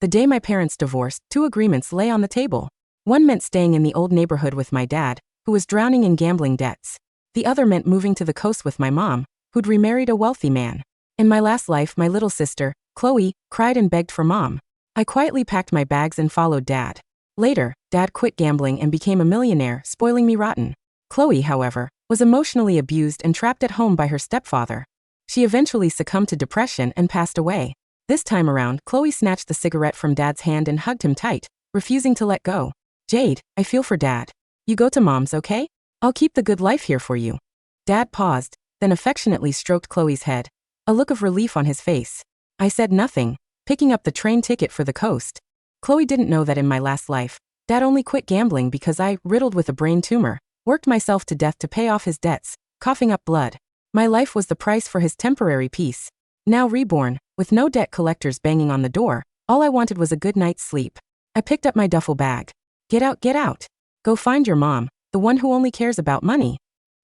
The day my parents divorced, two agreements lay on the table. One meant staying in the old neighborhood with my dad, who was drowning in gambling debts. The other meant moving to the coast with my mom, who'd remarried a wealthy man. In my last life, my little sister, Chloe, cried and begged for mom. I quietly packed my bags and followed dad. Later, dad quit gambling and became a millionaire, spoiling me rotten. Chloe, however, was emotionally abused and trapped at home by her stepfather. She eventually succumbed to depression and passed away. This time around, Chloe snatched the cigarette from dad's hand and hugged him tight, refusing to let go. Jade, I feel for dad. You go to mom's, okay? I'll keep the good life here for you. Dad paused, then affectionately stroked Chloe's head, a look of relief on his face. I said nothing, picking up the train ticket for the coast. Chloe didn't know that in my last life, dad only quit gambling because I, riddled with a brain tumor, worked myself to death to pay off his debts, coughing up blood. My life was the price for his temporary peace. Now reborn, with no debt collectors banging on the door, all I wanted was a good night's sleep. I picked up my duffel bag. Get out, get out. Go find your mom, the one who only cares about money.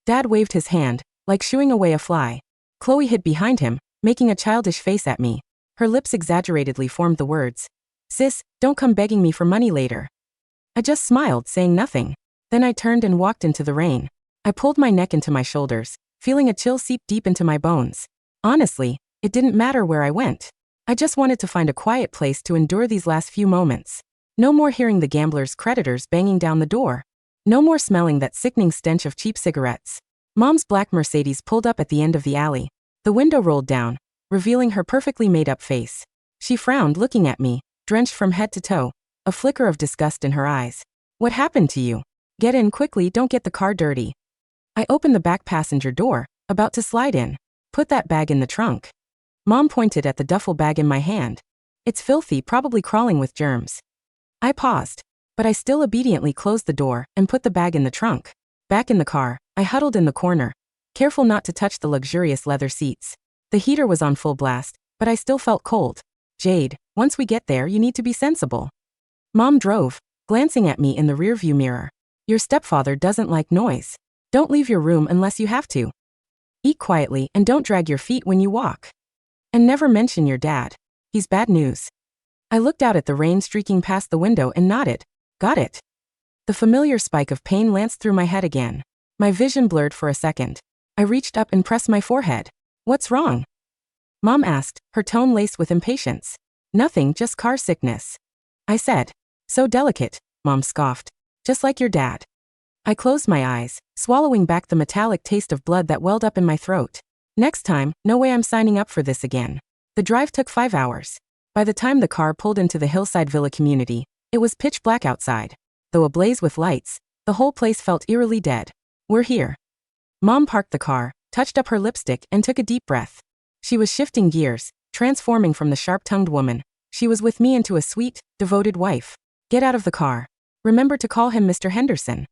Dad waved his hand, like shooing away a fly. Chloe hid behind him, making a childish face at me. Her lips exaggeratedly formed the words, "Sis, don't come begging me for money later." I just smiled, saying nothing. Then I turned and walked into the rain. I pulled my neck into my shoulders, feeling a chill seep deep into my bones. Honestly, it didn't matter where I went. I just wanted to find a quiet place to endure these last few moments. No more hearing the gambler's creditors banging down the door. No more smelling that sickening stench of cheap cigarettes. Mom's black Mercedes pulled up at the end of the alley. The window rolled down, revealing her perfectly made-up face. She frowned, looking at me, drenched from head to toe, a flicker of disgust in her eyes. "What happened to you? Get in quickly, don't get the car dirty." I opened the back passenger door, about to slide in. "Put that bag in the trunk." Mom pointed at the duffel bag in my hand. "It's filthy, probably crawling with germs." I paused, but I still obediently closed the door and put the bag in the trunk. Back in the car, I huddled in the corner, careful not to touch the luxurious leather seats. The heater was on full blast, but I still felt cold. "Jade, once we get there, you need to be sensible." Mom drove, glancing at me in the rearview mirror. "Your stepfather doesn't like noise. Don't leave your room unless you have to. Eat quietly and don't drag your feet when you walk. And never mention your dad. He's bad news." I looked out at the rain streaking past the window and nodded. Got it. The familiar spike of pain lanced through my head again. My vision blurred for a second. I reached up and pressed my forehead. "What's wrong?" Mom asked, her tone laced with impatience. "Nothing, just car sickness," I said. "So delicate," Mom scoffed. "Just like your dad." I closed my eyes, swallowing back the metallic taste of blood that welled up in my throat. Next time, no way I'm signing up for this again. The drive took 5 hours. By the time the car pulled into the hillside villa community, it was pitch black outside. Though ablaze with lights, the whole place felt eerily dead. "We're here." Mom parked the car, touched up her lipstick, and took a deep breath. She was shifting gears, transforming from the sharp-tongued woman she was with me into a sweet, devoted wife. "Get out of the car. Remember to call him Mr. Henderson."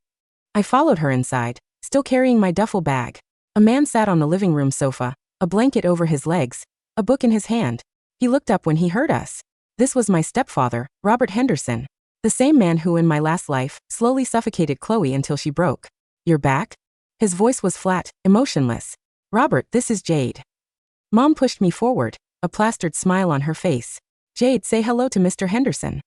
I followed her inside, still carrying my duffel bag. A man sat on the living room sofa, a blanket over his legs, a book in his hand. He looked up when he heard us. This was my stepfather, Robert Henderson. The same man who in my last life slowly suffocated Chloe until she broke. "You're back?" His voice was flat, emotionless. "Robert, this is Jade." Mom pushed me forward, a plastered smile on her face. "Jade, say hello to Mr. Henderson."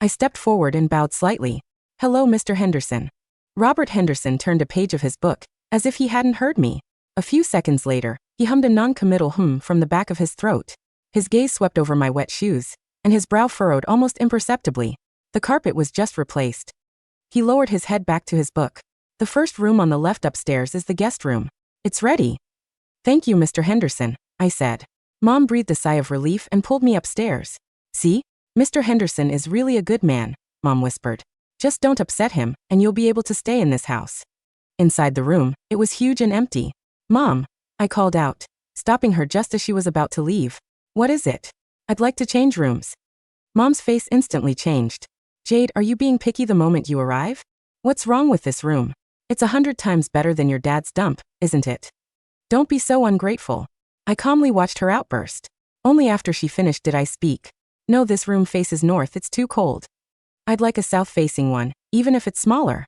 I stepped forward and bowed slightly. "Hello, Mr. Henderson." Robert Henderson turned a page of his book, as if he hadn't heard me. A few seconds later, he hummed a non-committal hum from the back of his throat. His gaze swept over my wet shoes, and his brow furrowed almost imperceptibly. The carpet was just replaced. He lowered his head back to his book. "The first room on the left upstairs is the guest room. It's ready." "Thank you, Mr. Henderson," I said. Mom breathed a sigh of relief and pulled me upstairs. "See? Mr. Henderson is really a good man," Mom whispered. "Just don't upset him, and you'll be able to stay in this house." Inside the room, it was huge and empty. "Mom," I called out, stopping her just as she was about to leave. "What is it?" "I'd like to change rooms." Mom's face instantly changed. "Jade, are you being picky the moment you arrive? What's wrong with this room? It's 100 times better than your dad's dump, isn't it? Don't be so ungrateful." I calmly watched her outburst. Only after she finished did I speak. "No, this room faces north, it's too cold. I'd like a south-facing one, even if it's smaller."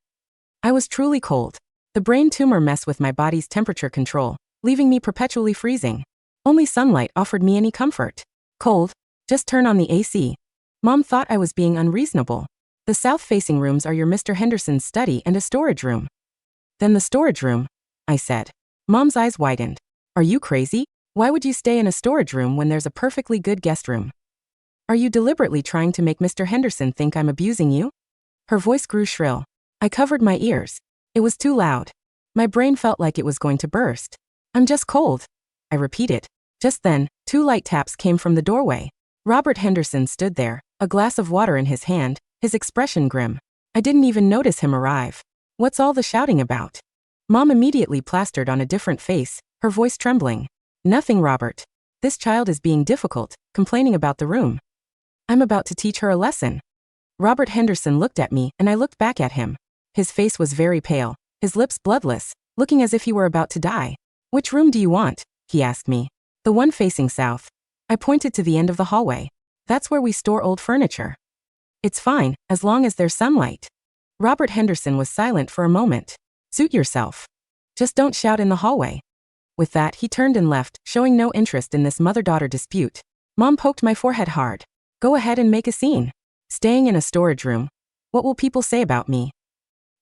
I was truly cold. The brain tumor messed with my body's temperature control, leaving me perpetually freezing. Only sunlight offered me any comfort. "Cold? Just turn on the AC." Mom thought I was being unreasonable. The south-facing rooms are your Mr. Henderson's study and a storage room. Then the storage room, I said. Mom's eyes widened. Are you crazy? Why would you stay in a storage room when there's a perfectly good guest room? Are you deliberately trying to make Mr. Henderson think I'm abusing you? Her voice grew shrill. I covered my ears. It was too loud. My brain felt like it was going to burst. I'm just cold, I repeated. Just then, 2 light taps came from the doorway. Robert Henderson stood there, a glass of water in his hand, his expression grim. I didn't even notice him arrive. What's all the shouting about? Mom immediately plastered on a different face, her voice trembling. Nothing, Robert. This child is being difficult, complaining about the room. I'm about to teach her a lesson. Robert Henderson looked at me and I looked back at him. His face was very pale, his lips bloodless, looking as if he were about to die. Which room do you want? He asked me. The one facing south. I pointed to the end of the hallway. That's where we store old furniture. It's fine, as long as there's sunlight. Robert Henderson was silent for a moment. Suit yourself. Just don't shout in the hallway. With that, he turned and left, showing no interest in this mother-daughter dispute. Mom poked my forehead hard. Go ahead and make a scene. Staying in a storage room. What will people say about me?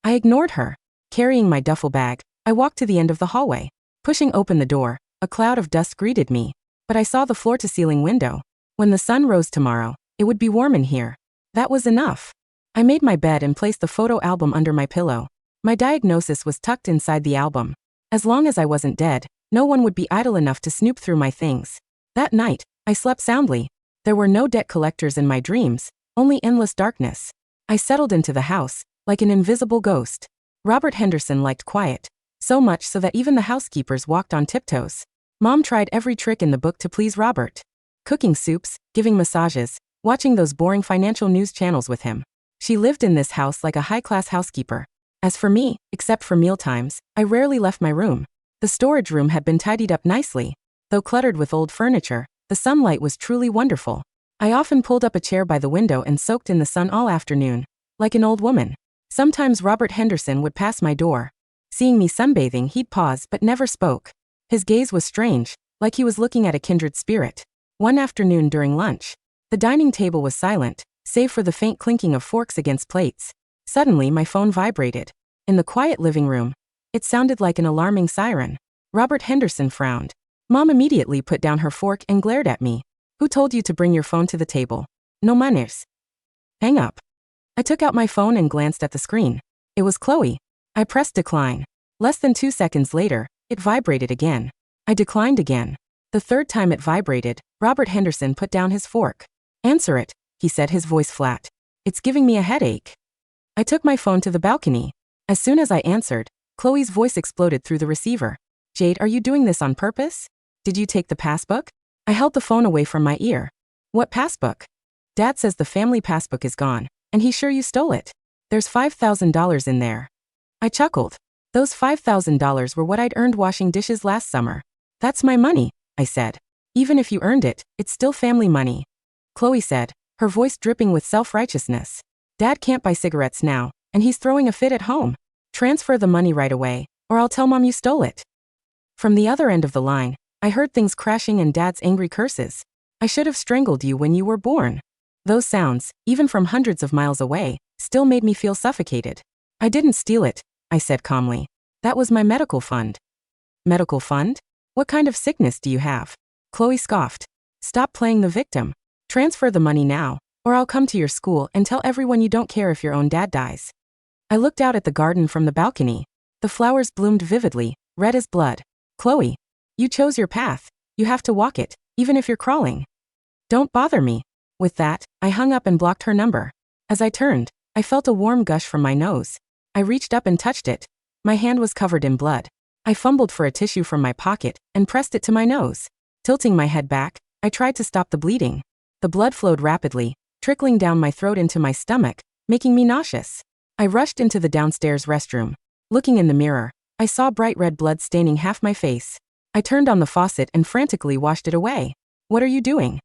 I ignored her. Carrying my duffel bag, I walked to the end of the hallway. Pushing open the door, a cloud of dust greeted me. But I saw the floor-to-ceiling window. When the sun rose tomorrow, it would be warm in here. That was enough. I made my bed and placed the photo album under my pillow. My diagnosis was tucked inside the album. As long as I wasn't dead, no one would be idle enough to snoop through my things. That night, I slept soundly. There were no debt collectors in my dreams, only endless darkness. I settled into the house, like an invisible ghost. Robert Henderson liked quiet, so much so that even the housekeepers walked on tiptoes. Mom tried every trick in the book to please Robert. Cooking soups, giving massages, watching those boring financial news channels with him. She lived in this house like a high-class housekeeper. As for me, except for mealtimes, I rarely left my room. The storage room had been tidied up nicely. Though cluttered with old furniture, the sunlight was truly wonderful. I often pulled up a chair by the window and soaked in the sun all afternoon. Like an old woman. Sometimes Robert Henderson would pass my door. Seeing me sunbathing, he'd pause but never spoke. His gaze was strange, like he was looking at a kindred spirit. One afternoon during lunch, the dining table was silent, save for the faint clinking of forks against plates. Suddenly my phone vibrated. In the quiet living room, it sounded like an alarming siren. Robert Henderson frowned. Mom immediately put down her fork and glared at me. Who told you to bring your phone to the table? No manners. Hang up. I took out my phone and glanced at the screen. It was Chloe. I pressed decline. Less than 2 seconds later, it vibrated again. I declined again. The third time it vibrated, Robert Henderson put down his fork. Answer it, he said, his voice flat. It's giving me a headache. I took my phone to the balcony. As soon as I answered, Chloe's voice exploded through the receiver. Jade, are you doing this on purpose? Did you take the passbook? I held the phone away from my ear. What passbook? Dad says the family passbook is gone, and he's sure you stole it. There's $5,000 in there. I chuckled. Those $5,000 were what I'd earned washing dishes last summer. That's my money, I said. Even if you earned it, it's still family money. Chloe said, her voice dripping with self-righteousness. Dad can't buy cigarettes now, and he's throwing a fit at home. Transfer the money right away, or I'll tell Mom you stole it. From the other end of the line, I heard things crashing and Dad's angry curses. I should have strangled you when you were born. Those sounds, even from hundreds of miles away, still made me feel suffocated. I didn't steal it, I said calmly. That was my medical fund. Medical fund? What kind of sickness do you have? Chloe scoffed. Stop playing the victim. Transfer the money now, or I'll come to your school and tell everyone you don't care if your own dad dies. I looked out at the garden from the balcony. The flowers bloomed vividly, red as blood. Chloe, you chose your path. You have to walk it, even if you're crawling. Don't bother me. With that, I hung up and blocked her number. As I turned, I felt a warm gush from my nose. I reached up and touched it. My hand was covered in blood. I fumbled for a tissue from my pocket and pressed it to my nose. Tilting my head back, I tried to stop the bleeding. The blood flowed rapidly, trickling down my throat into my stomach, making me nauseous. I rushed into the downstairs restroom. Looking in the mirror, I saw bright red blood staining half my face. I turned on the faucet and frantically washed it away. What are you doing?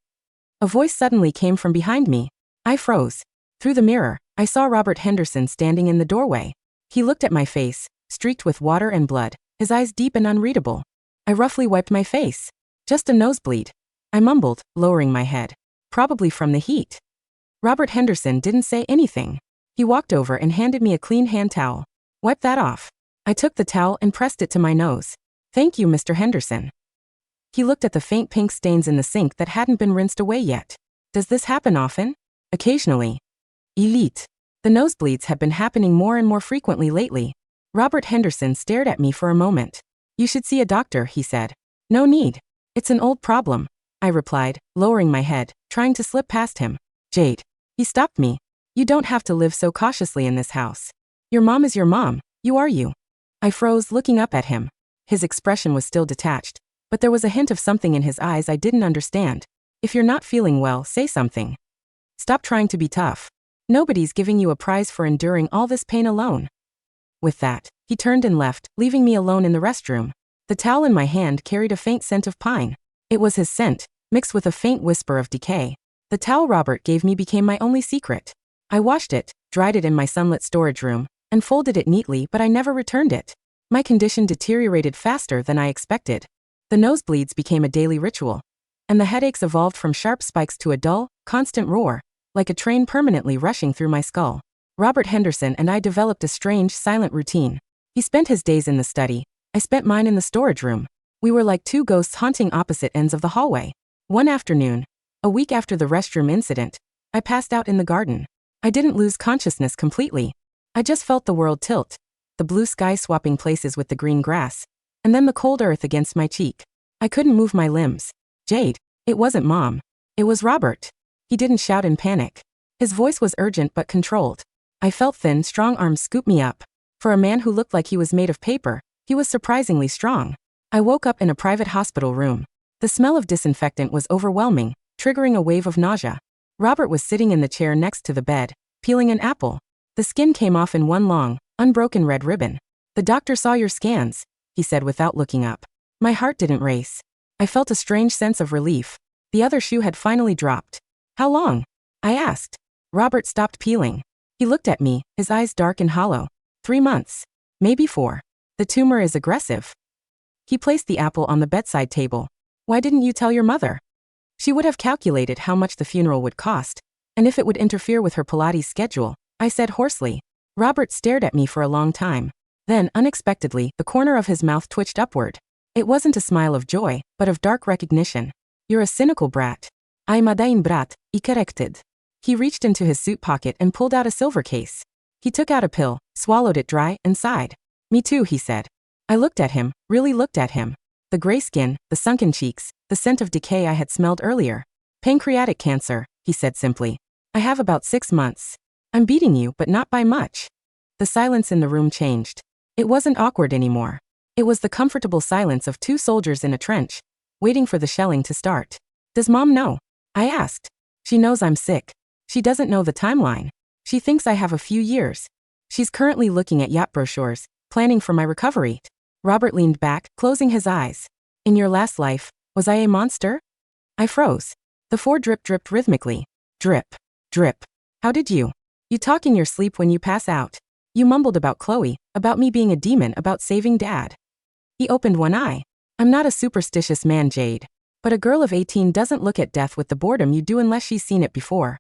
A voice suddenly came from behind me. I froze. Through the mirror, I saw Robert Henderson standing in the doorway. He looked at my face, streaked with water and blood, his eyes deep and unreadable. I roughly wiped my face. Just a nosebleed. I mumbled, lowering my head. Probably from the heat. Robert Henderson didn't say anything. He walked over and handed me a clean hand towel. Wipe that off. I took the towel and pressed it to my nose. Thank you, Mr. Henderson. He looked at the faint pink stains in the sink that hadn't been rinsed away yet. Does this happen often? Occasionally. Elite. The nosebleeds had been happening more and more frequently lately. Robert Henderson stared at me for a moment. You should see a doctor, he said. No need. It's an old problem, I replied, lowering my head, trying to slip past him. Jade. He stopped me. You don't have to live so cautiously in this house. Your mom is your mom, you are you. I froze, looking up at him. His expression was still detached, but there was a hint of something in his eyes I didn't understand. If you're not feeling well, say something. Stop trying to be tough. Nobody's giving you a prize for enduring all this pain alone. With that, he turned and left, leaving me alone in the restroom. The towel in my hand carried a faint scent of pine. It was his scent, mixed with a faint whisper of decay. The towel Robert gave me became my only secret. I washed it, dried it in my sunlit storage room, and folded it neatly, but I never returned it. My condition deteriorated faster than I expected. The nosebleeds became a daily ritual, and the headaches evolved from sharp spikes to a dull, constant roar, like a train permanently rushing through my skull. Robert Henderson and I developed a strange, silent routine. He spent his days in the study. I spent mine in the storage room. We were like two ghosts haunting opposite ends of the hallway. One afternoon, a week after the restroom incident, I passed out in the garden. I didn't lose consciousness completely. I just felt the world tilt, the blue sky swapping places with the green grass, and then the cold earth against my cheek. I couldn't move my limbs. Jade. It wasn't Mom. It was Robert. He didn't shout in panic. His voice was urgent but controlled. I felt thin, strong arms scoop me up. For a man who looked like he was made of paper, he was surprisingly strong. I woke up in a private hospital room. The smell of disinfectant was overwhelming, triggering a wave of nausea. Robert was sitting in the chair next to the bed, peeling an apple. The skin came off in one long, unbroken red ribbon. The doctor saw your scans, he said without looking up. My heart didn't race. I felt a strange sense of relief. The other shoe had finally dropped. How long? I asked. Robert stopped peeling. He looked at me, his eyes dark and hollow. 3 months. Maybe 4. The tumor is aggressive. He placed the apple on the bedside table. Why didn't you tell your mother? She would have calculated how much the funeral would cost, and if it would interfere with her Pilates schedule, I said hoarsely. Robert stared at me for a long time. Then, unexpectedly, the corner of his mouth twitched upward. It wasn't a smile of joy, but of dark recognition. You're a cynical brat. I'm a dying brat, I corrected. He reached into his suit pocket and pulled out a silver case. He took out a pill, swallowed it dry, and sighed. Me too, he said. I looked at him, really looked at him. The gray skin, the sunken cheeks, the scent of decay I had smelled earlier. Pancreatic cancer, he said simply. I have about 6 months. I'm beating you, but not by much. The silence in the room changed. It wasn't awkward anymore. It was the comfortable silence of 2 soldiers in a trench, waiting for the shelling to start. Does Mom know? I asked. She knows I'm sick. She doesn't know the timeline. She thinks I have a few years. She's currently looking at yacht brochures, planning for my recovery. Robert leaned back, closing his eyes. In your last life, was I a monster? I froze. The 4 drip dripped rhythmically. Drip. Drip. How did you? You talk in your sleep when you pass out. You mumbled about Chloe, about me being a demon, about saving Dad. He opened one eye. I'm not a superstitious man, Jade. But a girl of 18 doesn't look at death with the boredom you do unless she's seen it before.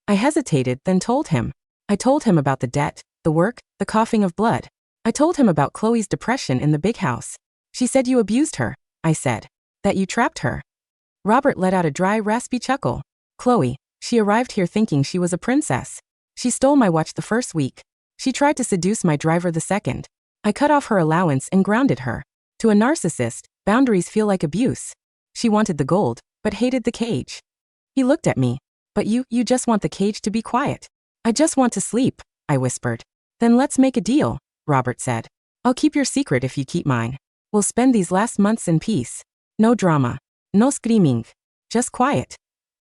I hesitated, then told him. I told him about the debt, the work, the coughing of blood. I told him about Chloe's depression in the big house. She said you abused her, I said. That you trapped her. Robert let out a dry, raspy chuckle. Chloe, she arrived here thinking she was a princess. She stole my watch the first week. She tried to seduce my driver the second. I cut off her allowance and grounded her. To a narcissist, boundaries feel like abuse. She wanted the gold, but hated the cage. He looked at me. But you just want the cage to be quiet. I just want to sleep, I whispered. Then let's make a deal, Robert said. I'll keep your secret if you keep mine. We'll spend these last months in peace. No drama. No screaming. Just quiet.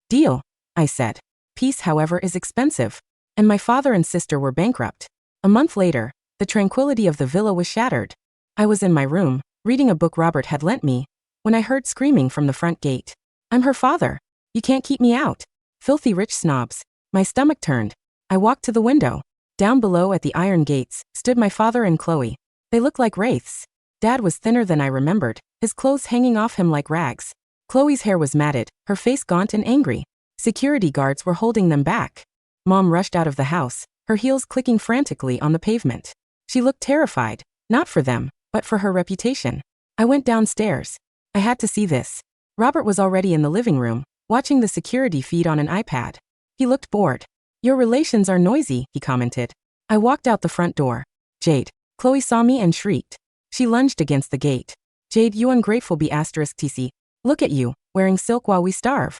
Deal, I said. Peace, however, is expensive. And my father and sister were bankrupt. A month later, the tranquility of the villa was shattered. I was in my room, reading a book Robert had lent me, when I heard screaming from the front gate. I'm her father. You can't keep me out. Filthy rich snobs. My stomach turned. I walked to the window. Down below at the iron gates, stood my father and Chloe. They looked like wraiths. Dad was thinner than I remembered, his clothes hanging off him like rags. Chloe's hair was matted, her face gaunt and angry. Security guards were holding them back. Mom rushed out of the house, her heels clicking frantically on the pavement. She looked terrified, not for them, but for her reputation. I went downstairs. I had to see this. Robert was already in the living room, watching the security feed on an iPad. He looked bored. Your relations are noisy, he commented. I walked out the front door. Jade. Chloe saw me and shrieked. She lunged against the gate. Jade, you ungrateful b***tc. Look at you, wearing silk while we starve.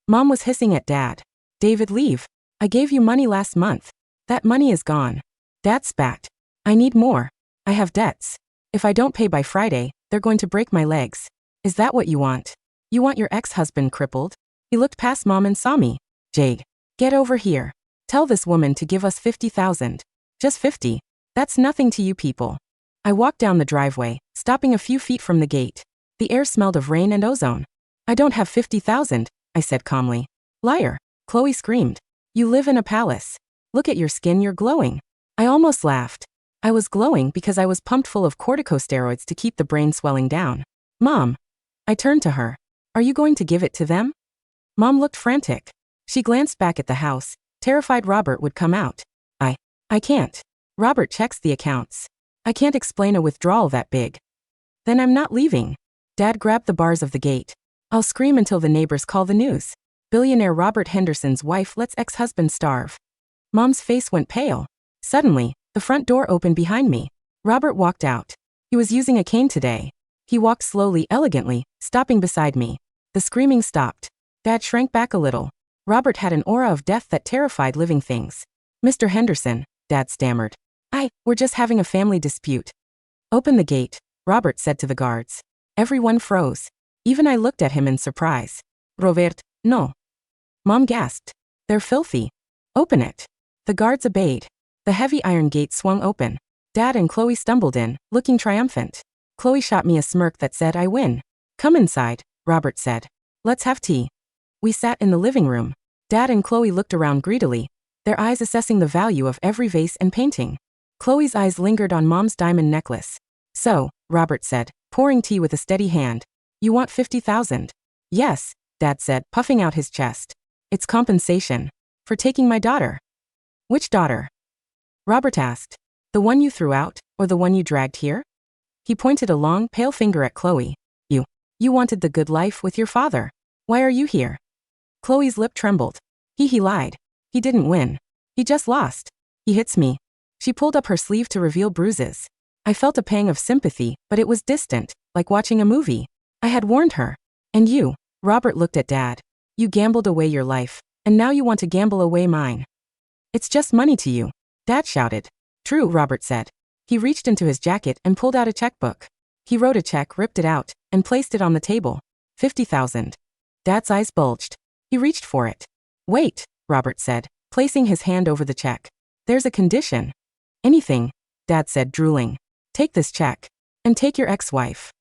Mom was hissing at Dad. David, leave. I gave you money last month. That money is gone. Dad spat. I need more. I have debts. If I don't pay by Friday, they're going to break my legs. Is that what you want? You want your ex-husband crippled? He looked past Mom and saw me. Jade. Get over here. Tell this woman to give us 50,000. Just 50. That's nothing to you people. I walked down the driveway, stopping a few feet from the gate. The air smelled of rain and ozone. I don't have 50,000, I said calmly. Liar. Chloe screamed. You live in a palace. Look at your skin, you're glowing. I almost laughed. I was glowing because I was pumped full of corticosteroids to keep the brain swelling down. Mom. I turned to her. Are you going to give it to them? Mom looked frantic. She glanced back at the house, terrified Robert would come out. I can't. Robert checks the accounts. I can't explain a withdrawal that big. Then I'm not leaving. Dad grabbed the bars of the gate. I'll scream until the neighbors call the news. Billionaire Robert Henderson's wife lets ex-husband starve. Mom's face went pale. Suddenly, the front door opened behind me. Robert walked out. He was using a cane today. He walked slowly, elegantly, stopping beside me. The screaming stopped. Dad shrank back a little. Robert had an aura of death that terrified living things. Mr. Henderson, Dad stammered. We're just having a family dispute. Open the gate, Robert said to the guards. Everyone froze. Even I looked at him in surprise. Robert, no. Mom gasped. They're filthy. Open it. The guards obeyed. The heavy iron gate swung open. Dad and Chloe stumbled in, looking triumphant. Chloe shot me a smirk that said I win. Come inside, Robert said. Let's have tea. We sat in the living room. Dad and Chloe looked around greedily, their eyes assessing the value of every vase and painting. Chloe's eyes lingered on Mom's diamond necklace. So, Robert said, pouring tea with a steady hand. You want 50,000? Yes, Dad said, puffing out his chest. It's compensation. For taking my daughter. Which daughter? Robert asked. The one you threw out, or the one you dragged here? He pointed a long, pale finger at Chloe. You wanted the good life with your father. Why are you here? Chloe's lip trembled. He lied. He didn't win. He just lost. He hits me. She pulled up her sleeve to reveal bruises. I felt a pang of sympathy, but it was distant, like watching a movie. I had warned her. And you, Robert looked at Dad. You gambled away your life, and now you want to gamble away mine. It's just money to you, Dad shouted. True, Robert said. He reached into his jacket and pulled out a checkbook. He wrote a check, ripped it out, and placed it on the table. 50,000. Dad's eyes bulged. He reached for it. Wait, Robert said, placing his hand over the check. There's a condition. Anything, Dad said, drooling. Take this check. And take your ex-wife.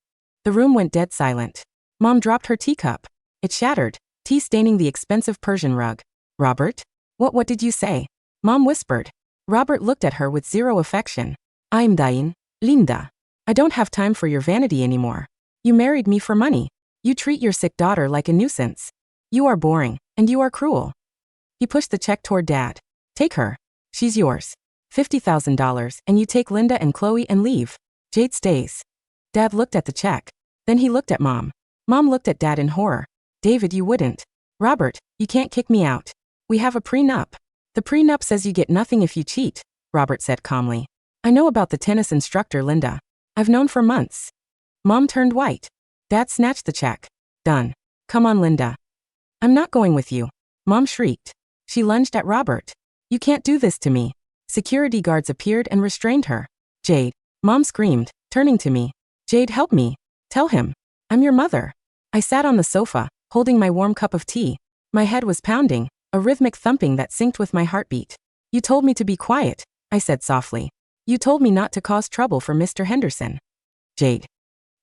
The room went dead silent. Mom dropped her teacup. It shattered, tea staining the expensive Persian rug. Robert? What did you say? Mom whispered. Robert looked at her with zero affection. I'm dying, Linda. I don't have time for your vanity anymore. You married me for money. You treat your sick daughter like a nuisance. You are boring, and you are cruel. He pushed the check toward Dad. Take her. She's yours. $50,000, and you take Linda and Chloe and leave. Jade stays. Dad looked at the check. Then he looked at Mom. Mom looked at Dad in horror. David, you wouldn't. Robert, you can't kick me out. We have a prenup. The prenup says you get nothing if you cheat, Robert said calmly. I know about the tennis instructor, Linda. I've known for months. Mom turned white. Dad snatched the check. Done. Come on, Linda. I'm not going with you. Mom shrieked. She lunged at Robert. You can't do this to me. Security guards appeared and restrained her. Jade. Mom screamed, turning to me. Jade, help me. Tell him. I'm your mother. I sat on the sofa, holding my warm cup of tea. My head was pounding, a rhythmic thumping that synced with my heartbeat. You told me to be quiet, I said softly. You told me not to cause trouble for Mr. Henderson. Jade.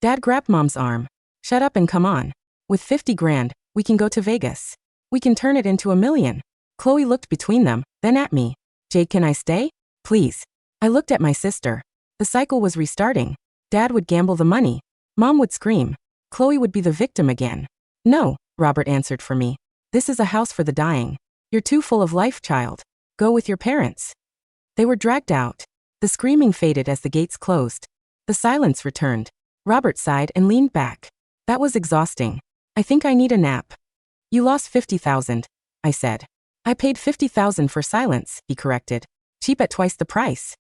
Dad grabbed Mom's arm. Shut up and come on. With 50 grand, we can go to Vegas. We can turn it into $1 million. Chloe looked between them, then at me. Jade, can I stay? Please. I looked at my sister. The cycle was restarting. Dad would gamble the money. Mom would scream. Chloe would be the victim again. No, Robert answered for me. This is a house for the dying. You're too full of life, child. Go with your parents. They were dragged out. The screaming faded as the gates closed. The silence returned. Robert sighed and leaned back. That was exhausting. I think I need a nap. You lost 50,000, I said. I paid 50,000 for silence, he corrected. Cheap at twice the price.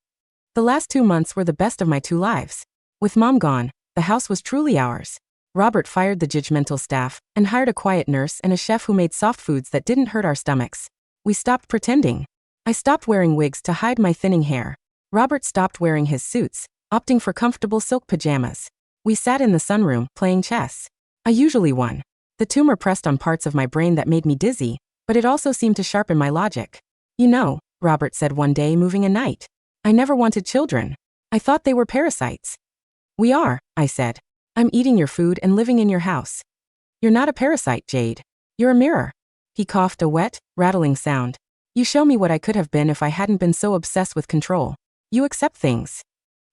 The last 2 months were the best of my 2 lives. With Mom gone, the house was truly ours. Robert fired the judgmental staff and hired a quiet nurse and a chef who made soft foods that didn't hurt our stomachs. We stopped pretending. I stopped wearing wigs to hide my thinning hair. Robert stopped wearing his suits, opting for comfortable silk pajamas. We sat in the sunroom, playing chess. I usually won. The tumor pressed on parts of my brain that made me dizzy, but it also seemed to sharpen my logic. You know, Robert said one day, moving a night. I never wanted children. I thought they were parasites. We are, I said. I'm eating your food and living in your house. You're not a parasite, Jade. You're a mirror. He coughed, a wet, rattling sound. You show me what I could have been if I hadn't been so obsessed with control. You accept things.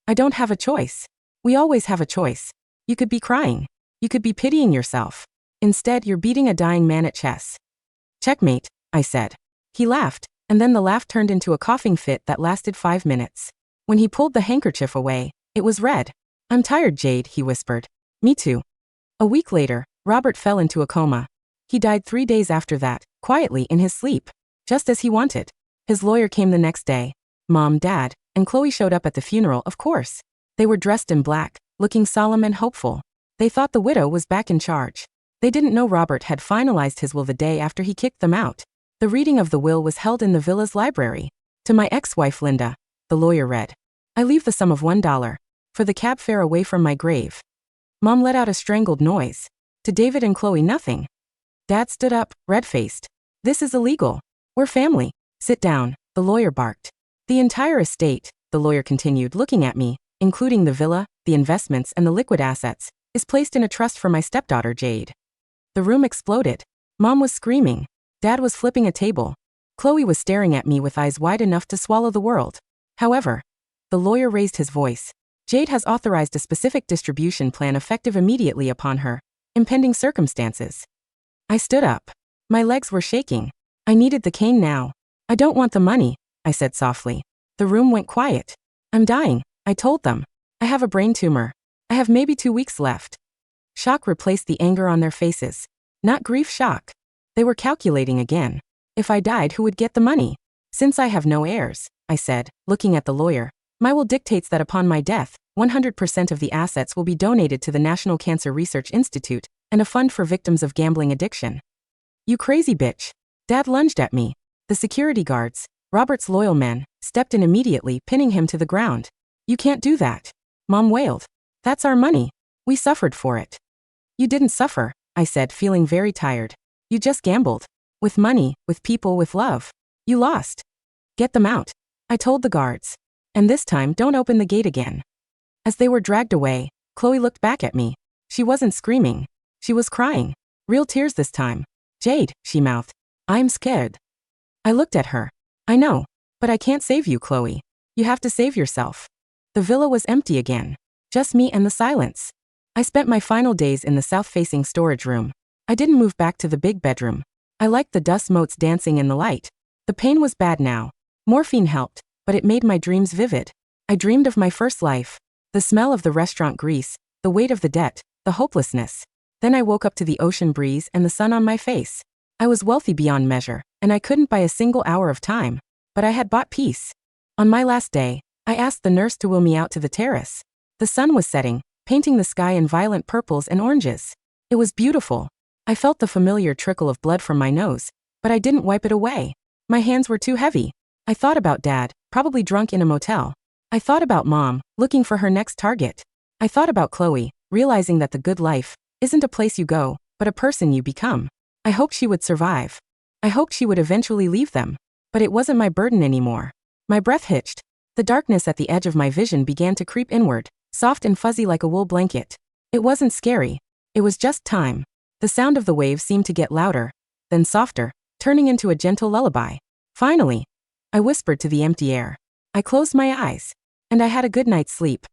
I don't have a choice. We always have a choice. You could be crying. You could be pitying yourself. Instead, you're beating a dying man at chess. Checkmate, I said. He laughed, and then the laugh turned into a coughing fit that lasted 5 minutes. When he pulled the handkerchief away, it was red. I'm tired, Jade, he whispered. Me too. A week later, Robert fell into a coma. He died 3 days after that, quietly in his sleep. Just as he wanted. His lawyer came the next day. Mom, Dad, and Chloe showed up at the funeral, of course. They were dressed in black, looking solemn and hopeful. They thought the widow was back in charge. They didn't know Robert had finalized his will the day after he kicked them out. The reading of the will was held in the villa's library. To my ex-wife Linda, the lawyer read. I leave the sum of $1 for the cab fare away from my grave. Mom let out a strangled noise. To David and Chloe, nothing. Dad stood up, red-faced. This is illegal. We're family. Sit down, the lawyer barked. The entire estate, the lawyer continued, looking at me, including the villa, the investments, and the liquid assets, is placed in a trust for my stepdaughter, Jade. The room exploded. Mom was screaming. Dad was flipping a table. Chloe was staring at me with eyes wide enough to swallow the world. However, the lawyer raised his voice. Jade has authorized a specific distribution plan effective immediately upon her impending circumstances. I stood up. My legs were shaking. I needed the cane now. I don't want the money, I said softly. The room went quiet. I'm dying, I told them. I have a brain tumor. I have maybe 2 weeks left. Shock replaced the anger on their faces. Not grief, shock. They were calculating again. If I died, who would get the money? Since I have no heirs, I said, looking at the lawyer, my will dictates that upon my death, 100% of the assets will be donated to the National Cancer Research Institute and a fund for victims of gambling addiction. You crazy bitch. Dad lunged at me. The security guards, Robert's loyal men, stepped in immediately, pinning him to the ground. You can't do that. Mom wailed. That's our money. We suffered for it. You didn't suffer, I said, feeling very tired. You just gambled. With money, with people, with love. You lost. Get them out. I told the guards. And this time, don't open the gate again. As they were dragged away, Chloe looked back at me. She wasn't screaming. She was crying. Real tears this time. Jade, she mouthed. I'm scared. I looked at her. I know. But I can't save you, Chloe. You have to save yourself. The villa was empty again. Just me and the silence. I spent my final days in the south-facing storage room. I didn't move back to the big bedroom. I liked the dust motes dancing in the light. The pain was bad now. Morphine helped, but it made my dreams vivid. I dreamed of my first life. The smell of the restaurant grease, the weight of the debt, the hopelessness. Then I woke up to the ocean breeze and the sun on my face. I was wealthy beyond measure, and I couldn't buy a single hour of time. But I had bought peace. On my last day, I asked the nurse to wheel me out to the terrace. The sun was setting, painting the sky in violent purples and oranges. It was beautiful. I felt the familiar trickle of blood from my nose, but I didn't wipe it away. My hands were too heavy. I thought about Dad, probably drunk in a motel. I thought about Mom, looking for her next target. I thought about Chloe, realizing that the good life isn't a place you go, but a person you become. I hoped she would survive. I hoped she would eventually leave them. But it wasn't my burden anymore. My breath hitched. The darkness at the edge of my vision began to creep inward, soft and fuzzy like a wool blanket. It wasn't scary. It was just time. The sound of the waves seemed to get louder, then softer, turning into a gentle lullaby. Finally, I whispered to the empty air. I closed my eyes. And I had a good night's sleep.